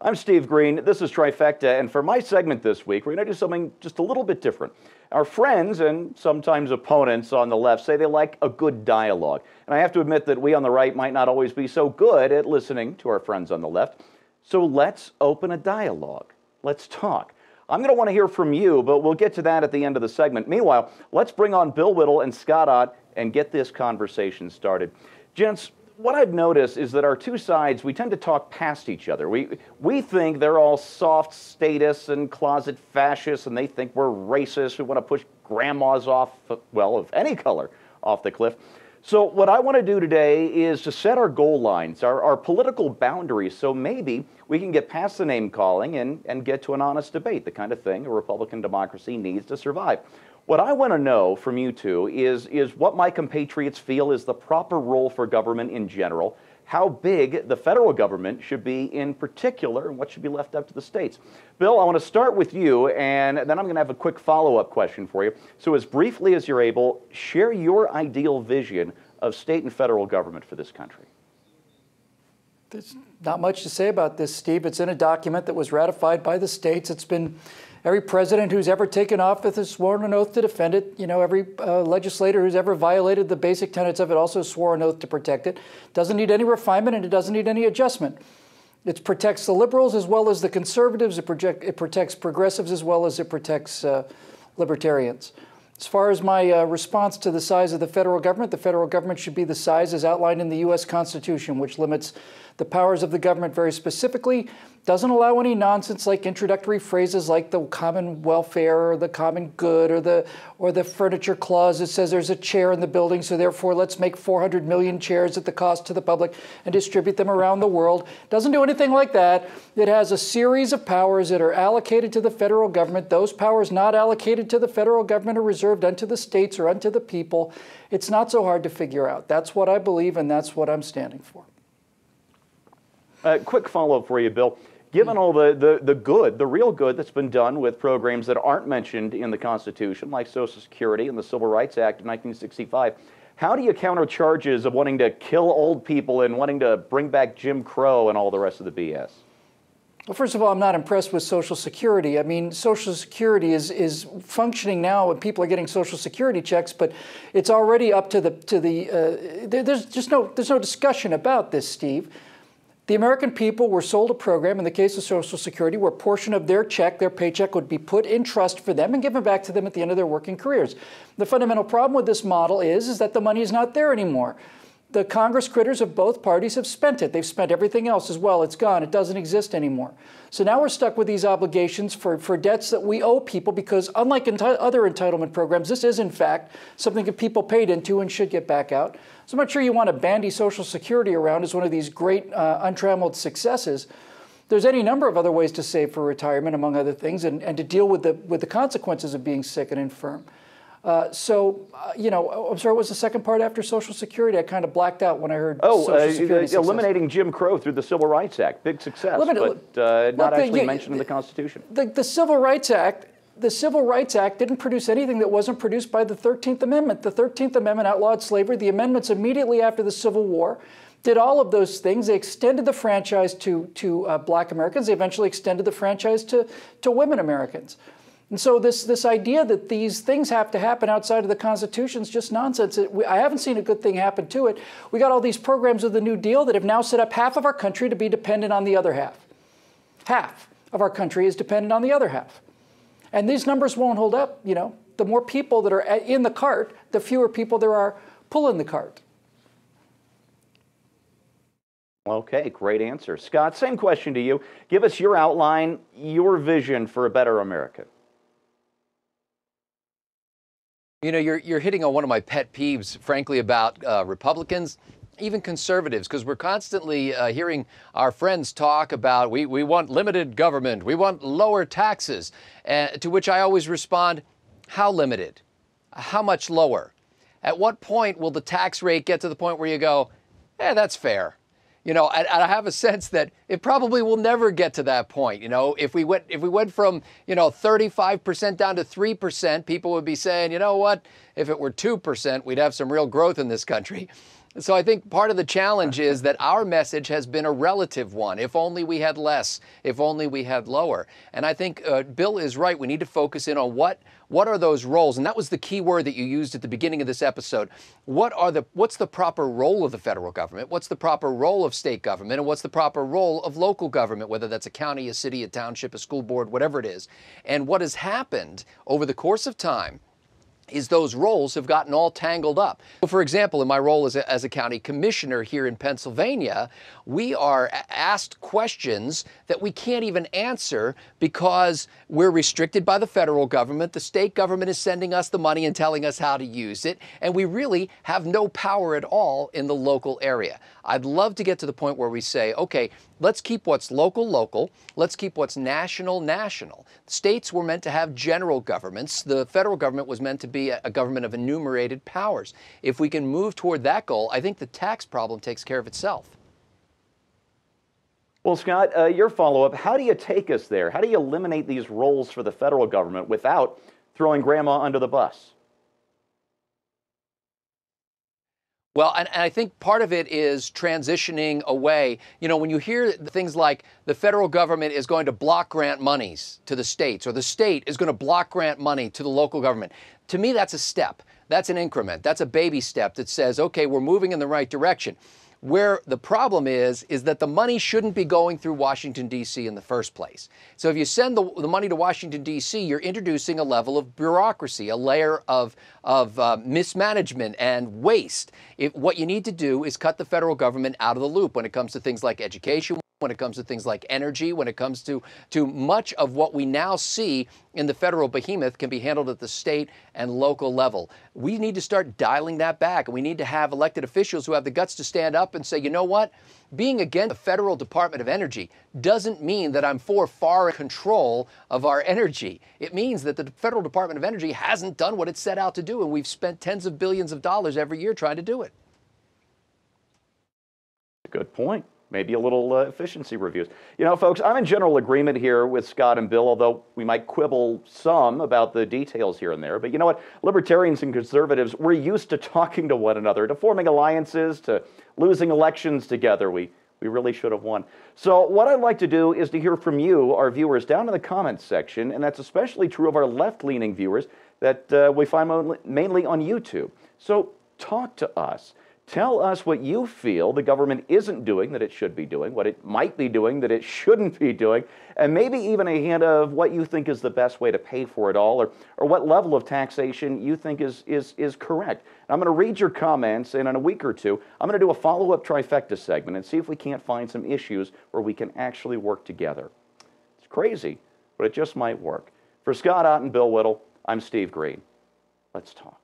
I'm Steve Green, this is Trifecta, and for my segment this week, we're going to do something just a little bit different. Our friends and sometimes opponents on the left say they like a good dialogue, and I have to admit that we on the right might not always be so good at listening to our friends on the left. So let's open a dialogue. Let's talk. I'm going to want to hear from you, but we'll get to that at the end of the segment. Meanwhile, let's bring on Bill Whittle and Scott Ott and get this conversation started. Gents, what I've noticed is that our two sides, we tend to talk past each other. We think they're all soft statists and closet fascists, and they think we're racist who want to push grandmas off, well, of any color, off the cliff. So what I want to do today is to set our goal lines, our political boundaries, so maybe we can get past the name calling and get to an honest debate, the kind of thing a Republican democracy needs to survive. What I want to know from you two is what my compatriots feel is the proper role for government in general, how big the federal government should be in particular, and what should be left up to the states. Bill, I want to start with you, and then I'm going to have a quick follow-up question for you. So as briefly as you're able, share your ideal vision of state and federal government for this country. There's not much to say about this, Steve. It's in a document that was ratified by the states. It's been every president who's ever taken office has sworn an oath to defend it. You know, every legislator who's ever violated the basic tenets of it also swore an oath to protect it. Doesn't need any refinement, and it doesn't need any adjustment. It protects the liberals as well as the conservatives. It protects progressives as well as it protects libertarians. As far as my response to the size of the federal government should be the size as outlined in the U.S. Constitution, which limits the powers of the government very specifically, doesn't allow any nonsense like introductory phrases like the common welfare or the common good or the furniture clause that says there's a chair in the building, so therefore let's make 400 million chairs at the cost to the public and distribute them around the world. Doesn't do anything like that. It has a series of powers that are allocated to the federal government. Those powers not allocated to the federal government are reserved unto the states or unto the people. It's not so hard to figure out. That's what I believe, and that's what I'm standing for. Quick follow-up for you, Bill. Given all the good, the real good that's been done with programs that aren't mentioned in the Constitution, like Social Security and the Civil Rights Act of 1965, how do you counter charges of wanting to kill old people and wanting to bring back Jim Crow and all the rest of the BS? Well, first of all, I'm not impressed with Social Security. I mean, Social Security is functioning now, and people are getting Social Security checks, but it's already up to there's no discussion about this, Steve. The American people were sold a program, in the case of Social Security, where a portion of their check, their paycheck, would be put in trust for them and given back to them at the end of their working careers. The fundamental problem with this model is that the money is not there anymore. The Congress critters of both parties have spent it. They've spent everything else as well. It's gone. It doesn't exist anymore. So now we're stuck with these obligations for debts that we owe people because, unlike other entitlement programs, this is, in fact, something that people paid into and should get back out. So I'm not sure you want to bandy Social Security around as one of these great untrammeled successes. There's any number of other ways to save for retirement, among other things, and to deal with the consequences of being sick and infirm. You know, I'm sorry, what was the second part after Social Security? I kind of blacked out when I heard Social Security eliminating Jim Crow through the Civil Rights Act. Big success, but not actually mentioned in the Constitution. The Civil Rights Act didn't produce anything that wasn't produced by the 13th Amendment. The 13th Amendment outlawed slavery. The amendments immediately after the Civil War did all of those things. They extended the franchise to black Americans. They eventually extended the franchise to women Americans. And so this idea that these things have to happen outside of the Constitution is just nonsense. I haven't seen a good thing happen to it. We got all these programs of the New Deal that have now set up half of our country to be dependent on the other half. Half of our country is dependent on the other half. And these numbers won't hold up. You know, the more people that are in the cart, the fewer people there are pulling the cart. Okay, great answer. Scott, same question to you. Give us your outline, your vision for a better America. You know, you're hitting on one of my pet peeves, frankly, about Republicans, even conservatives, because we're constantly hearing our friends talk about we want limited government, we want lower taxes, to which I always respond, how limited? How much lower? At what point will the tax rate get to the point where you go, that's fair? You know, I have a sense that it probably will never get to that point. You know, if we went from, 35% down to 3%, people would be saying, you know what, if it were 2%, we'd have some real growth in this country. So I think part of the challenge is that our message has been a relative one. If only we had less, if only we had lower. And I think Bill is right. We need to focus in on what are those roles? And that was the key word that you used at the beginning of this episode. What's the proper role of the federal government? What's the proper role of state government? And what's the proper role of local government, whether that's a county, a city, a township, a school board, whatever it is. And what has happened over the course of time is those roles have gotten all tangled up. For example, in my role as a county commissioner here in Pennsylvania, we are asked questions that we can't even answer because we're restricted by the federal government. The state government is sending us the money and telling us how to use it, and we really have no power at all in the local area. I'd love to get to the point where we say, okay, let's keep what's local, local. Let's keep what's national, national. States were meant to have general governments. The federal government was meant to be a government of enumerated powers. If we can move toward that goal, I think the tax problem takes care of itself. Well, Scott, your follow-up, how do you take us there? How do you eliminate these roles for the federal government without throwing grandma under the bus? Well, and I think part of it is transitioning away. You know, when you hear things like the federal government is going to block grant monies to the states, or the state is going to block grant money to the local government, to me, that's a step. That's an increment. That's a baby step that says, okay, we're moving in the right direction. Where the problem is that the money shouldn't be going through Washington, D.C. in the first place. So if you send the money to Washington, D.C., you're introducing a level of bureaucracy, a layer of mismanagement and waste. What you need to do is cut the federal government out of the loop when it comes to things like education, when it comes to things like energy, when it comes to much of what we now see in the federal behemoth can be handled at the state and local level. We need to start dialing that back, and we need to have elected officials who have the guts to stand up and say, you know what? Being against the Federal Department of Energy doesn't mean that I'm for foreign control of our energy. It means that the Federal Department of Energy hasn't done what it set out to do, and we've spent tens of billions of dollars every year trying to do it. Good point. Maybe a little efficiency reviews. You know, folks, I'm in general agreement here with Scott and Bill, although we might quibble some about the details here and there. But you know what? Libertarians and conservatives, we're used to talking to one another, to forming alliances, to losing elections together. We really should have won. So what I'd like to do is to hear from you, our viewers, down in the comments section, and that's especially true of our left-leaning viewers that we find mainly on YouTube. So talk to us. Tell us what you feel the government isn't doing that it should be doing, what it might be doing that it shouldn't be doing, and maybe even a hint of what you think is the best way to pay for it all, or what level of taxation you think is correct. And I'm going to read your comments, and in a week or two, I'm going to do a follow-up Trifecta segment and see if we can't find some issues where we can actually work together. It's crazy, but it just might work. For Scott Ott and Bill Whittle, I'm Steve Green. Let's talk.